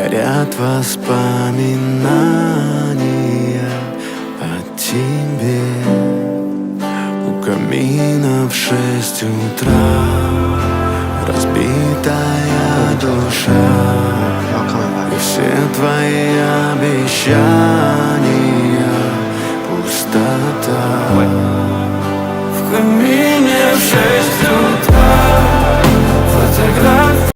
горят воспоминания о тебе. У камина в 6 утра разбитая душа, и все твои обещания пустота. В камине в 6